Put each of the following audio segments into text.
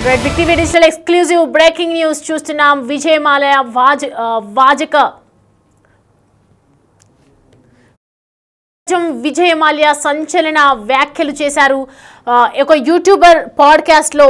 Red big TV digital exclusive breaking news చూస్తున్నాం. విజయ్ మాల్యా వాజక విజయ్ మాల్యా సంచలన వ్యాఖ్యలు చేశారు. ఒక యూట్యూబర్ పాడ్కాస్ట్లో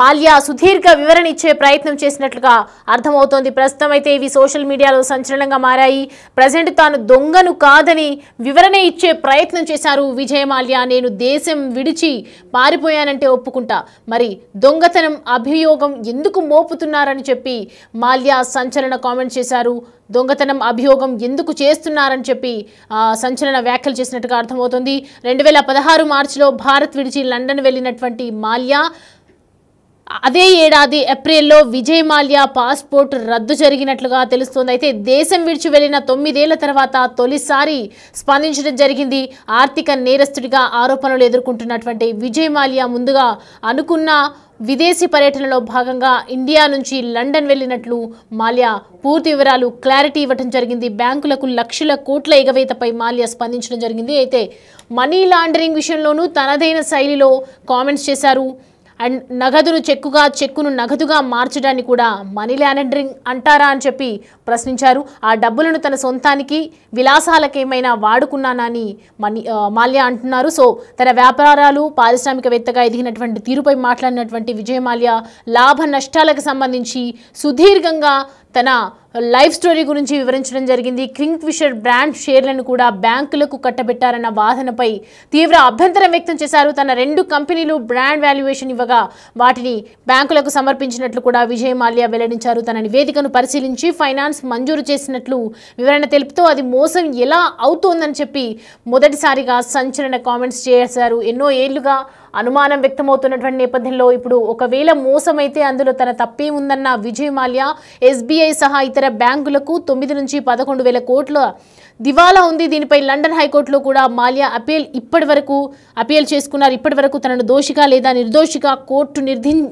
మాల్యా సుదీర్ఘ వివరణ ఇచ్చే ప్రయత్నం చేసినట్లుగా అర్థమవుతోంది. ప్రస్తుతం అయితే ఇవి సోషల్ మీడియాలో సంచలనంగా మారాయి. ప్రజెంట్ తాను దొంగను కాదని వివరణ ఇచ్చే ప్రయత్నం చేశారు విజయ్ మాల్యా. నేను దేశం విడిచి పారిపోయానంటే ఒప్పుకుంటా, మరి దొంగతనం అభియోగం ఎందుకు మోపుతున్నారని చెప్పి మాల్యా సంచలన కామెంట్ చేశారు. దొంగతనం అభియోగం ఎందుకు చేస్తున్నారని చెప్పి సంచలన వ్యాఖ్యలు చేసినట్టుగా అర్థమవుతుంది. 2016 మార్చిలో భారత్ విడిచి లండన్ వెళ్ళినటువంటి మాల్యా అదే ఏడాది ఏప్రిల్లో విజయ్ మాల్యా పాస్పోర్ట్ రద్దు జరిగినట్లుగా తెలుస్తోంది. అయితే దేశం విడిచి వెళ్లిన 9 ఏళ్ల తర్వాత తొలిసారి స్పందించడం జరిగింది. ఆర్థిక నేరస్తుడిగా ఆరోపణలు ఎదుర్కొంటున్నటువంటి విజయ్ మాల్యా ముందుగా అనుకున్న విదేశీ పర్యటనలో భాగంగా ఇండియా నుంచి లండన్ వెళ్ళినట్లు మాల్యా పూర్తి వివరాలు క్లారిటీ ఇవ్వడం జరిగింది. బ్యాంకులకు లక్షల కోట్ల ఎగవేతపై మాల్యా స్పందించడం జరిగింది. అయితే మనీ లాండరింగ్ విషయంలోనూ తనదైన శైలిలో కామెంట్స్ చేశారు. అండ్ చెక్కును నగదుగా మార్చడాన్ని కూడా మనీ లాండరింగ్ అంటారా అని చెప్పి ప్రశ్నించారు. ఆ డబ్బులను తన సొంతానికి విలాసాలకు ఏమైనా వాడుకున్నానని మాల్యా అంటున్నారు. సో తన వ్యాపారాలు పారిశ్రామికవేత్తగా ఎదిగినటువంటి తీరుపై మాట్లాడినటువంటి విజయ్ మాల్యా లాభ నష్టాలకు సంబంధించి సుదీర్ఘంగా తన లైఫ్ స్టోరీ గురించి వివరించడం జరిగింది. కింగ్ ఫిషర్ బ్రాండ్ షేర్లను కూడా బ్యాంకులకు కట్టబెట్టారన్న వాదనపై తీవ్ర అభ్యంతరం వ్యక్తం చేశారు. తన 2 కంపెనీలు బ్రాండ్ వాల్యుయేషన్ ఇవ్వగా వాటిని బ్యాంకులకు సమర్పించినట్లు కూడా విజయ్ మాల్యా వెల్లడించారు. తన నివేదికను పరిశీలించి ఫైనాన్స్ మంజూరు చేసినట్లు వివరణ తెలుపుతూ అది మోసం ఎలా అవుతోందని చెప్పి మొదటిసారిగా సంచలన కామెంట్స్ చేశారు. ఎన్నో ఏళ్లుగా అనుమానం వ్యక్తమవుతున్నటువంటి నేపథ్యంలో ఇప్పుడు ఒకవేళ మోసమైతే అందులో తన తప్పే ఉందన్న విజయ్ మాల్యా ఎస్బీఐ సహా ఇతర బ్యాంకులకు 9 నుంచి 11,000 కోట్ల దివాలా ఉంది. దీనిపై లండన్ హైకోర్టులో కూడా మాల్యా అపీల్ చేసుకున్నారు. ఇప్పటి వరకు తనను దోషిగా లేదా నిర్దోషిగా కోర్టు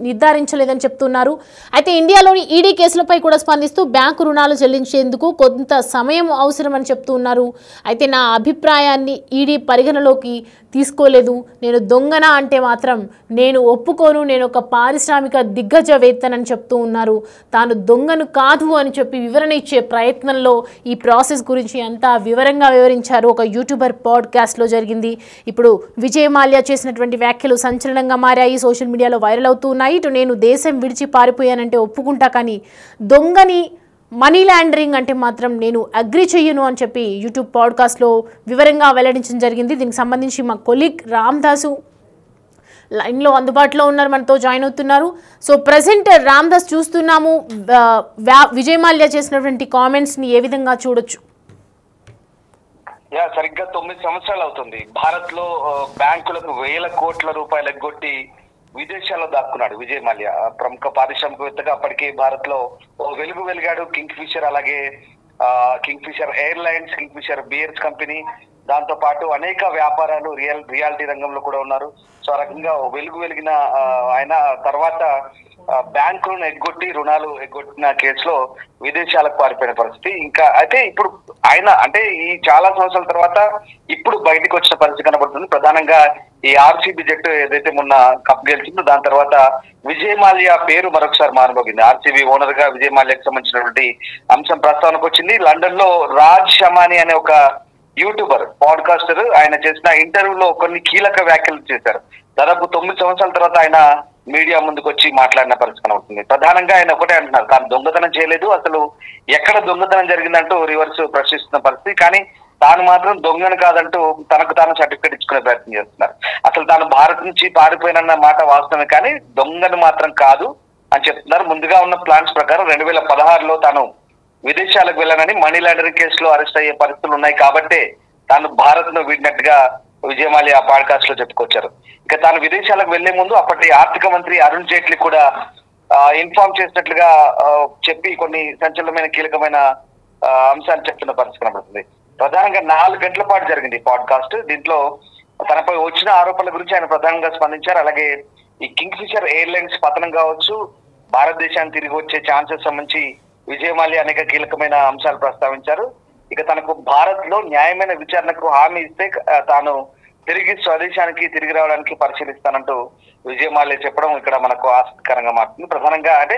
నిర్ధారించలేదని చెప్తున్నారు. అయితే ఇండియాలోని ఈడీ కేసులపై కూడా స్పందిస్తూ బ్యాంకు రుణాలు చెల్లించేందుకు కొంత సమయం అవసరమని చెప్తున్నారు. అయితే నా అభిప్రాయాన్ని ఈడీ పరిగణలోకి తీసుకోలేదు. నేను దొంగన అంటే మాత్రం నేను ఒప్పుకోను. నేను ఒక పారిశ్రామిక దిగ్గజవేత్తనని చెప్తూ ఉన్నారు. తాను దొంగను కాదు అని చెప్పి వివరణ ఇచ్చే ప్రయత్నంలో ఈ ప్రాసెస్ గురించి అంతా వివరంగా వివరించారు. ఒక యూట్యూబర్ పాడ్కాస్ట్లో జరిగింది. ఇప్పుడు విజయ్ మాల్యా చేసినటువంటి వ్యాఖ్యలు సంచలనంగా మారాయి, సోషల్ మీడియాలో వైరల్ అవుతూ ఉన్నాయి. ఇటు నేను దేశం విడిచి పారిపోయానంటే ఒప్పుకుంటా, కానీ దొంగని మనీ లాండరింగ్ అంటే మాత్రం నేను అగ్రి చెయ్యను అని చెప్పి యూట్యూబ్ పాడ్కాస్ట్లో వివరంగా వెల్లడించడం జరిగింది. దీనికి సంబంధించి మా కొలీగ్ రామ్దాసు లైన్లో అందుబాటులో ఉన్నారు, మనతో జాయిన్ అవుతున్నారు. సో ప్రజెంట్ రామ్దాస్ చూస్తున్నాము, విజయ్ మాల్యా చేసినటువంటి కామెంట్స్ని ఏ విధంగా చూడొచ్చు? సరిగ్గా 9 సంవత్సరాలు అవుతుంది. భారత్ లో బ్యాంకులకు వేల కోట్ల రూపాయలు ఎగ్గొట్టి విదేశాల్లో దాక్కున్నాడు విజయ్ మాల్యా. ప్రముఖ పారిశ్రామికవేత్తగా అప్పటికే భారత్ లో వెలుగు వెలిగాడు. కింగ్ ఫిషర్, అలాగే Kingfisher airlines, Kingfisher beers company, దాంతో పాటు అనేక వ్యాపారాలు రియాలిటీ రంగంలో కూడా ఉన్నారు. సో ఆ రకంగా వెలుగు వెలిగిన ఆయన తర్వాత బ్యాంకులను ఎగ్గొట్టి రుణాలు ఎగ్గొట్టిన కేసులో విదేశాలకు పారిపోయిన పరిస్థితి. ఇంకా అయితే ఇప్పుడు ఆయన అంటే ఈ చాలా సంవత్సరాల తర్వాత ఇప్పుడు బయటకు వచ్చిన పరిస్థితి కనబడుతుంది. ప్రధానంగా ఈ ఆర్సీబీ జట్టు ఏదైతే మొన్న కప్ గెలిచిందో దాని తర్వాత విజయ్ మాల్యా పేరు మరొకసారి మారబోగింది. ఆర్సీబీ ఓనర్ గా విజయ్ మాల్యాకి సంబంధించినటువంటి అంశం ప్రస్తావనకు వచ్చింది. లండన్ లో రాజ్ షమాని అనే ఒక యూట్యూబర్ పాడ్కాస్టర్ ఆయన చేసిన ఇంటర్వ్యూలో కొన్ని కీలక వ్యాఖ్యలు చేశారు. దాదాపు 9 సంవత్సరాల తర్వాత ఆయన మీడియా ముందుకు వచ్చి మాట్లాడిన పరిస్థితి కనబడుతుంది. ప్రధానంగా ఆయన ఒకటే అంటున్నారు, తాను దొంగతనం చేయలేదు, అసలు ఎక్కడ దొంగతనం జరిగిందంటూ రివర్స్ ప్రశ్నిస్తున్న పరిస్థితి. కానీ తాను మాత్రం దొంగను కాదంటూ తనకు తాను సర్టిఫికేట్ ఇచ్చుకునే ప్రయత్నం చేస్తున్నారు. అసలు తాను భారత్ నుంచి పారిపోయినన్న మాట వాస్తవమే, కానీ దొంగను మాత్రం కాదు అని చెప్తున్నారు. ముందుగా ఉన్న ప్లాన్స్ ప్రకారం 2016లో తాను విదేశాలకు వెళ్ళానని, మనీ లాండరింగ్ కేసులో అరెస్ట్ అయ్యే పరిస్థితులు ఉన్నాయి కాబట్టే తాను భారత్ ను వీడినట్టుగా విజయ్ మాల్యా పాడ్కాస్ట్ లో చెప్పుకొచ్చారు. ఇక తాను విదేశాలకు వెళ్లే ముందు అప్పటి ఆర్థిక మంత్రి అరుణ్ జైట్లీ కూడా ఇన్ఫార్మ్ చేసినట్లుగా చెప్పి కొన్ని సంచలనమైన కీలకమైన అంశాలు చెప్తున్న పరిస్థితి కనబడుతుంది. ప్రధానంగా 4 గంటల పాటు జరిగింది పాడ్కాస్ట్. దీంట్లో తనపై వచ్చిన ఆరోపణల గురించి ఆయన ప్రధానంగా స్పందించారు. అలాగే ఈ కింగ్ ఫిషర్ ఎయిర్లైన్స్ పతనం కావచ్చు, భారతదేశానికి తిరిగి వచ్చే ఛాన్సెస్ సంబంధించి విజయ్ మాల్యా అనేక కీలకమైన అంశాలు ప్రస్తావించారు. ఇక తనకు భారత్ లో న్యాయమైన విచారణకు హామీ ఇస్తే తాను తిరిగి స్వదేశానికి తిరిగి రావడానికి పరిశీలిస్తానంటూ విజయ్ మాల్యా చెప్పడం ఇక్కడ మనకు ఆసక్తికరంగా మారుతుంది. ప్రధానంగా అంటే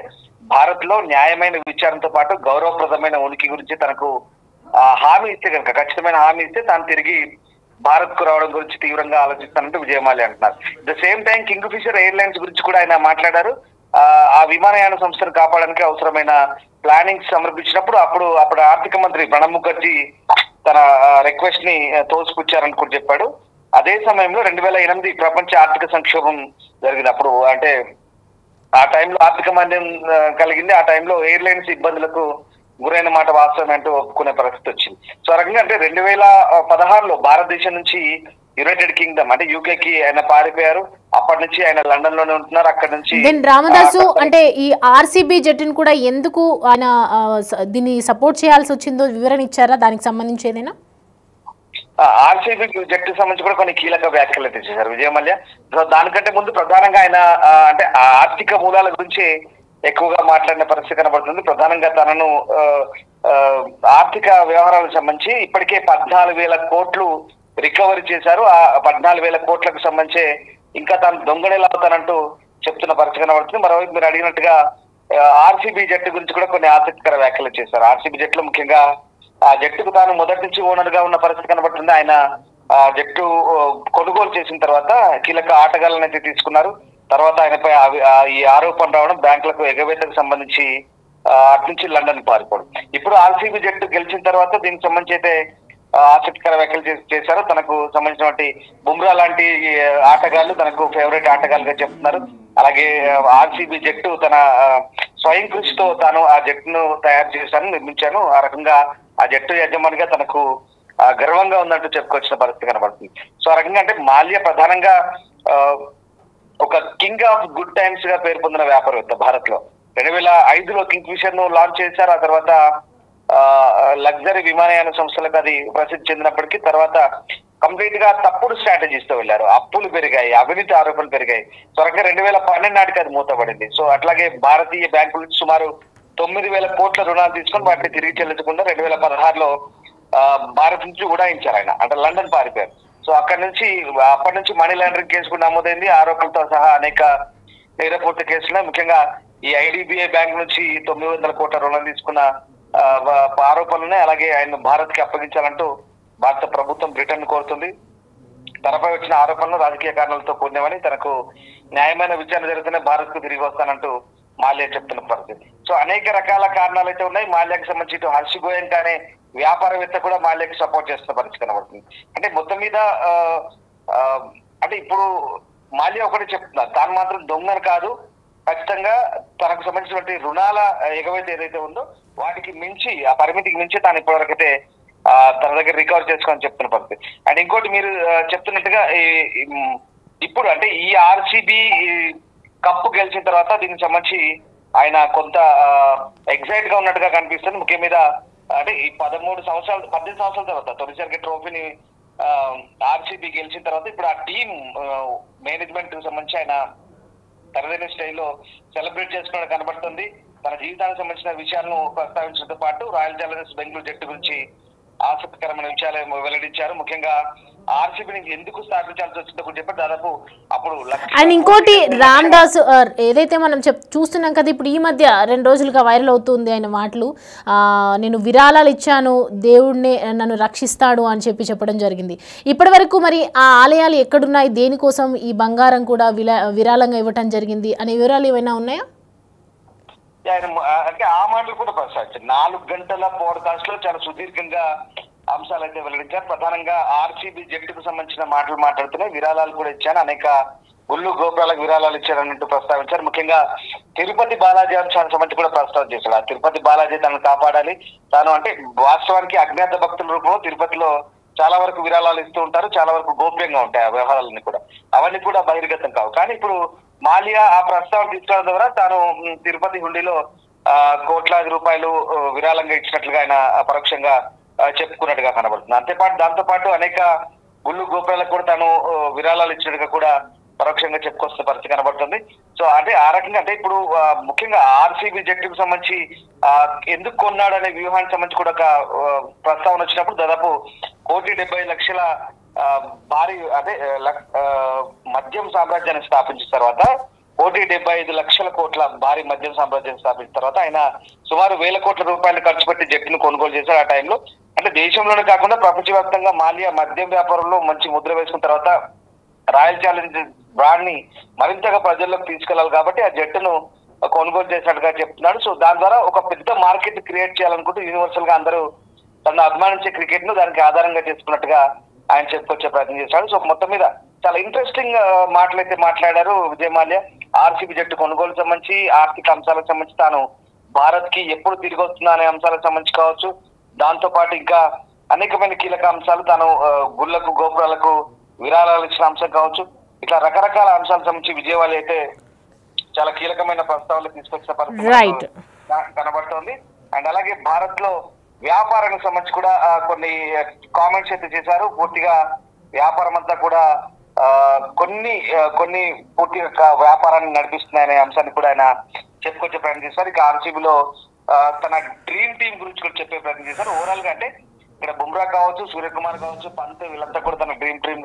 భారత్ లో న్యాయమైన విచారణతో పాటు గౌరవప్రదమైన ఉనికి గురించి తనకు హామీ ఇస్తే కనుక, ఖచ్చితమైన హామీ ఇస్తే తాను తిరిగి భారత్ కు రావడం గురించి తీవ్రంగా ఆలోచిస్తానంటూ విజయ్ మాల్యా అంటున్నారు. The same time Kingfisher airlines గురించి కూడా ఆయన మాట్లాడారు. ఆ విమానయాన సంస్థను కాపాడడానికి అవసరమైన ప్లానింగ్ సమర్పించినప్పుడు అప్పుడు ఆర్థిక మంత్రి ప్రణబ్ ముఖర్జీ తన రిక్వెస్ట్ ని తోసిపుచ్చారని కూడా చెప్పాడు. అదే సమయంలో 2008 ప్రపంచ ఆర్థిక సంక్షోభం జరిగినప్పుడు, అంటే ఆ టైంలో ఆర్థిక మాంద్యం కలిగింది. ఆ టైంలో ఎయిర్లైన్స్ ఇబ్బందులకు గురైన మాట వాస్తవం అంటూ ఒప్పుకునే పరిస్థితి వచ్చింది. సో ఆ రకంగా అంటే 2016లో భారతదేశం నుంచి యునైటెడ్ కింగ్డమ్ అంటే యూకేకి ఆయన పారిపోయారు. అప్పటి నుంచి ఆయన లండన్ లోనే ఉంటున్నారు. అక్కడ నుంచి రామదాసు అంటే ఈ ఆర్సీబీ జట్టును కూడా ఎందుకు ఆయన దీన్ని సపోర్ట్ చేయాల్సి వచ్చిందో వివరణ ఇచ్చారా? దానికి సంబంధించి ఏదైనా ఆర్సీబీ జట్టుకు సంబంధించి కూడా కొన్ని కీలక వ్యాఖ్యలు అయితే చేశారు విజయ్ మాల్యా. సో దానికంటే ముందు ప్రధానంగా ఆయన అంటే ఆర్థిక మూలాల గురించి ఎక్కువగా మాట్లాడిన పరిస్థితి కనబడుతుంది. ప్రధానంగా తనను ఆర్థిక వ్యవహారాలకు సంబంధించి ఇప్పటికే 14,000 కోట్లు రికవరీ చేశారు. ఆ 14,000 కోట్లకు సంబంధించి ఇంకా తాను దొంగనేలవుతానంటూ చెప్తున్న పరిస్థితి కనబడుతుంది. మరోవైపు మీరు అడిగినట్టుగా ఆర్సీబీ జట్టు గురించి కూడా కొన్ని ఆసక్తికర వ్యాఖ్యలు చేశారు. ఆర్సీబీ జట్టులో ముఖ్యంగా ఆ జట్టుకు తాను మొదటి నుంచి ఓనర్ గా ఉన్న పరిస్థితి కనబడుతుంది. ఆయన జట్టు కొనుగోలు చేసిన తర్వాత కీలక ఆటగాళ్ళని అయితే తీసుకున్నారు. తర్వాత ఆయనపై ఈ ఆరోపణ రావడం, బ్యాంకులకు ఎగవేతకు సంబంధించి అటు నుంచి లండన్ పారిపోవడం. ఇప్పుడు ఆర్సీబీ జట్టు గెలిచిన తర్వాత దీనికి సంబంధించి అయితే ఆసక్తికర వ్యాఖ్యలు చేశారు. తనకు సంబంధించినటువంటి బుమ్రా లాంటి ఆటగాళ్లు తనకు ఫేవరెట్ ఆటగాళ్ళుగా చెప్తున్నారు. అలాగే ఆర్సీబీ జట్టు తన స్వయం కృషితో తాను ఆ జట్టును తయారు చేశాను, నిర్మించాను. ఆ రకంగా ఆ జట్టు యజమానిగా తనకు గర్వంగా ఉందంటూ చెప్పుకొచ్చిన పరిస్థితి కనబడుతుంది. సో ఆ రకంగా అంటే మాల్యా ప్రధానంగా ఒక కింగ్ ఆఫ్ గుడ్ టైమ్స్ గా పేరు పొందిన వ్యాపారవేత్త. భారత్ లో 2005లో కింగ్ ఫిషర్ ను లాంచ్ చేశారు. ఆ తర్వాత లగ్జరీ విమానయాన సంస్థలకు అది ప్రసిద్ధి చెందినప్పటికీ తర్వాత కంప్లీట్ గా తప్పుడు స్ట్రాటజీస్ తో వెళ్లారు. అప్పులు పెరిగాయి, అవినీతి ఆరోపణలు పెరిగాయి. త్వరగా 2012 నాటికి అది మూతపడింది. సో అట్లాగే భారతీయ బ్యాంకుల నుంచి సుమారు 9,000 కోట్ల రుణాలు తీసుకొని వాటిని తిరిగి చెల్లించకుండా 2016లో భారత్ నుంచి ఉడాయించారు ఆయన, అంటే లండన్ పారిపోయారు. సో అప్పటి నుంచి మనీ లాండరింగ్ కేసు కూడా నమోదైంది. ఆరోపణలతో సహా అనేక నేరపూర్తి కేసులు, ముఖ్యంగా ఈ ఐడిబిఐ బ్యాంక్ నుంచి 900 కోట్ల రుణం తీసుకున్న ఆరోపణలనే అలాగే ఆయన భారత్ కి అప్పగించాలంటూ భారత ప్రభుత్వం బ్రిటన్ కోరుతుంది. తనపై వచ్చిన ఆరోపణలు రాజకీయ కారణాలతో కూడినవని, తనకు న్యాయమైన విచారణ జరిగితేనే భారత్ కు తిరిగి వస్తానంటూ మాల్యా చెప్తున్న పరిస్థితి. సో అనేక రకాల కారణాలు అయితే ఉన్నాయి. మాల్యాకి సంబంధించి ఇటు హర్ష్ గోయంకా అనే వ్యాపారవేత్త కూడా మాల్యాకి సపోర్ట్ చేస్తున్న పరిస్థితి కనబడుతుంది. అంటే మొత్తం మీద అంటే ఇప్పుడు మాల్యా ఒకటి చెప్తున్నారు, తాను మాత్రం దొంగను కాదు, ఖచ్చితంగా తనకు సంబంధించినటువంటి రుణాల ఎగవేత ఏదైతే ఉందో వాటికి మించి, ఆ పరిమితికి మించి తాను ఇప్పటివరకైతే తన దగ్గర రికవర్ చేసుకోని చెప్తున్న పరిస్థితి. అండ్ ఇంకోటి మీరు చెప్తున్నట్టుగా ఇప్పుడు అంటే ఈ ఆర్సీబీ కప్పు గెలిచిన తర్వాత దీనికి సంబంధించి ఆయన కొంత ఎగ్జైట్ గా ఉన్నట్టుగా కనిపిస్తుంది. ముఖ్యం మీద అంటే ఈ 18 సంవత్సరాల తర్వాత తొలిసారిగా ట్రోఫీని ఆర్సీబీ గెలిచిన తర్వాత ఇప్పుడు ఆ టీం మేనేజ్మెంట్ సంబంధించి ఆయన తనదైన స్టైల్లో సెలబ్రేట్ చేసుకోవడం కనబడుతుంది. తన జీవితానికి సంబంధించిన విషయాలను ప్రస్తావించడంతో పాటు రాయల్ ఛాలెంజర్స్ బెంగళూరు జట్టు గురించి ఆసక్తికరమైన విషయాలు వెల్లడించారు. ముఖ్యంగా ఆర్సీబీని ఎందుకు స్థాపించాల్సి వచ్చిందో కూడా చెప్పారు. దాదాపు అప్పుడు అండ్ ఇంకోటి రామ్దాస్ ఏదైతే మనం చూస్తున్నాం కదా, ఇప్పుడు ఈ మధ్య 2 రోజులుగా వైరల్ అవుతుంది ఆయన మాటలు, నేను విరాళాలు ఇచ్చాను, దేవుడిని నన్ను రక్షిస్తాడు అని చెప్పడం జరిగింది. ఇప్పటి వరకు మరి ఆ ఆలయాలు ఎక్కడున్నాయి, దేనికోసం ఈ బంగారం కూడా విరాళంగా ఇవ్వటం జరిగింది అనే వివరాలు ఏమైనా ఉన్నాయా? అంటే ఆ మాటలు కూడా ప్రస్తావించారు. 4 గంటల పోడ్కాస్ట్ లో చాలా సుదీర్ఘంగా అంశాలు అయితే వెల్లడించారు. ప్రధానంగా ఆర్సీబీ జట్టుకు సంబంధించిన మాటలు మాట్లాడుతూనే విరాళాలు కూడా ఇచ్చాను, అనేక గుళ్ళు గోపురాలకు విరాళాలు ఇచ్చారన్నట్టు ప్రస్తావించారు. ముఖ్యంగా తిరుపతి బాలాజీ అంశానికి సంబంధించి కూడా ప్రస్తావన చేశాడు. ఆ తిరుపతి బాలాజీ తనను కాపాడాలి, తాను అంటే వాస్తవానికి అజ్ఞాత భక్తుల రూపంలో తిరుపతిలో చాలా వరకు విరాళాలు ఇస్తూ ఉంటారు, చాలా వరకు గోప్యంగా ఉంటాయి ఆ వ్యవహారాలన్నీ కూడా, అవన్నీ కూడా బహిర్గతం కావు. కానీ ఇప్పుడు మాల్యా ఆ ప్రస్తావన తీసుకోవడం ద్వారా తాను తిరుపతి హుండీలో కోట్లాది రూపాయలు విరాళంగా ఇచ్చినట్లుగా ఆయన పరోక్షంగా చెప్పుకున్నట్టుగా కనబడుతుంది. దాంతో పాటు అనేక గుళ్ళు గోపురాలకు కూడా తాను విరాళాలు ఇచ్చినట్టుగా కూడా పరోక్షంగా చెప్పుకొస్తున్న పరిస్థితి కనబడుతుంది. సో అంటే ఆ రకంగా అంటే ఇప్పుడు ముఖ్యంగా ఆర్సీబీ జట్టుకు సంబంధించి ఎందుకు కొన్నాడు అనే వ్యూహానికి సంబంధించి కూడా ఒక ప్రస్తావన వచ్చినప్పుడు దాదాపు 1,70,00,000 భారీ అదే మద్యం సామ్రాజ్యాన్ని స్థాపించిన తర్వాత 1.75 లక్షల కోట్ల భారీ మద్యం సామ్రాజ్యాన్ని స్థాపించిన తర్వాత ఆయన సుమారు 1,000 కోట్ల రూపాయలు ఖర్చు పెట్టి జట్టును కొనుగోలు చేశారు ఆ టైంలో. అంటే దేశంలోనే కాకుండా ప్రపంచవ్యాప్తంగా మాల్యా మద్యం వ్యాపారంలో మంచి ముద్ర వేసుకున్న తర్వాత రాయల్ ఛాలెంజ్ బ్రాండ్ ని మరింతగా ప్రజల్లోకి తీసుకెళ్లాలి కాబట్టి ఆ జట్టును కొనుగోలు చేసినట్టుగా చెప్తున్నాడు. సో దాని ద్వారా ఒక పెద్ద మార్కెట్ క్రియేట్ చేయాలనుకుంటూ యూనివర్సల్ గా అందరూ తను అభిమానించే క్రికెట్ ను దానికి ఆధారంగా చేసుకున్నట్టుగా ఆయన చెప్పుకొచ్చే ప్రయత్నం చేశాడు. సో మొత్తం మీద చాలా ఇంట్రెస్టింగ్ మాటలైతే మాట్లాడారు విజయ్ మాల్యా. ఆర్సీబీ జట్టు కొనుగోలు సంబంధించి, ఆర్థిక అంశాలకు సంబంధించి, తాను భారత్ కి ఎప్పుడు తిరిగి వస్తున్నా అనే అంశాలకు సంబంధించి కావచ్చు, దాంతో పాటు ఇంకా అనేకమైన కీలక అంశాలు, తాను గుళ్లకు గోపురాలకు విరాళాలు ఇచ్చిన అంశం కావచ్చు, ఇట్లా రకరకాల అంశాలకు సంబంధించి విజయ్ మాల్యా అయితే చాలా కీలకమైన ప్రస్తావనలు తీసుకొచ్చిన పరిస్థితి కనబడుతోంది. అండ్ అలాగే భారత్ లో వ్యాపారానికి సంబంధించి కూడా కొన్ని కామెంట్స్ అయితే చేశారు. పూర్తిగా వ్యాపారం అంతా కూడా కొన్ని పూర్తిగా వ్యాపారాన్ని నడిపిస్తున్నాయనే అంశాన్ని కూడా ఆయన చెప్పుకొచ్చే ప్రయత్నం చేశారు. ఇక ఆర్సీబీలో తన డ్రీమ్ టీం గురించి కూడా చెప్పే ప్రయత్నం చేశారు. ఓవరాల్ గా అంటే ఇక్కడ బుమ్రా కావచ్చు, సూర్యకుమార్ కావచ్చు, పంత్ వీళ్ళంతా కూడా తన డ్రీమ్ టీమ్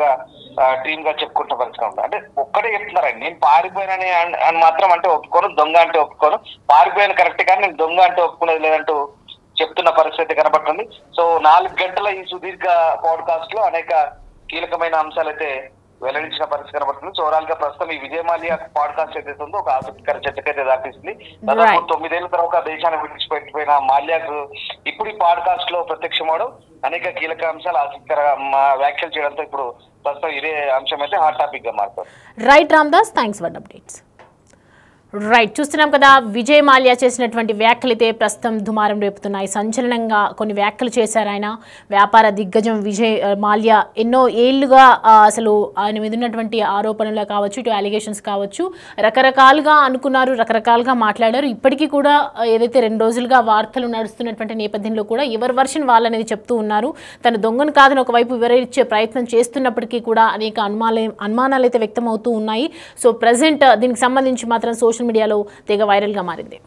గా చెప్పుకుంటున్న పరిస్థితి ఉంటుంది. అంటే ఒక్కటే చెప్తున్నారండి, నేను పారిపోయినని అని మాత్రం అంటే ఒప్పుకోను, దొంగ అంటే ఒప్పుకోను, పారిపోయిన కరెక్ట్ కానీ నేను దొంగ అంటే ఒప్పుకునేది లేదంటూ చెప్తున్న పరిస్థితి కనబడుతుంది. సో 4 గంటల ఈ సుదీర్ఘ పాడ్కాస్ట్ లో అనేక కీలకమైన అంశాలు అయితే వెల్లడించిన పరిస్థితి కనబడుతుంది. సో ఓవరాల్ గా ప్రస్తుతం ఈ విజయ్ మాల్యా పాడ్కాస్ట్ ఏదైతే ఉందో ఒక ఆసక్తికర చర్చకైతే దాటిస్తుంది. దాదాపు 9 ఏళ్ల తర్వాత దేశాన్ని విడిచిపెట్టిపోయిన మాల్యాకు ఇప్పుడు ఈ పాడ్కాస్ట్ లో ప్రత్యక్షమవడం, అనేక కీలక అంశాలు ఆసక్తికర వ్యాఖ్యలు చేయడంతో ఇప్పుడు ప్రస్తుతం ఇదే అంశం అయితే హాట్ టాపిక్ గా మారుతుంది. Right Ramdas, thanks for updates. Right, చూస్తున్నాం కదా విజయ్ మాల్యా చేసినటువంటి వ్యాఖ్యలు అయితే ప్రస్తుతం దుమారం రేపుతున్నాయి. సంచలనంగా కొన్ని వ్యాఖ్యలు చేశారు ఆయన. వ్యాపార దిగ్గజం విజయ్ మాల్యా ఎన్నో ఏళ్లుగా అసలు ఆయన మీద ఉన్నటువంటి ఆరోపణలు కావచ్చు, ఇటు అలిగేషన్స్ కావచ్చు, రకరకాలుగా అనుకున్నారు, రకరకాలుగా మాట్లాడారు. ఇప్పటికీ కూడా ఏదైతే 2 రోజులుగా వార్తలు నడుస్తున్నటువంటి నేపథ్యంలో కూడా ఎవరి వర్షన్ వాళ్ళనేది చెప్తూ ఉన్నారు. తను దొంగను కాదని ఒకవైపు వివరించే ప్రయత్నం చేస్తున్నప్పటికీ కూడా అనేక అనుమానాలు అయితే వ్యక్తం అవుతూ ఉన్నాయి. సో ప్రజెంట్ దీనికి సంబంధించి మాత్రం సోషల్ మీడియాలో తెగ వైరల్గా మారింది.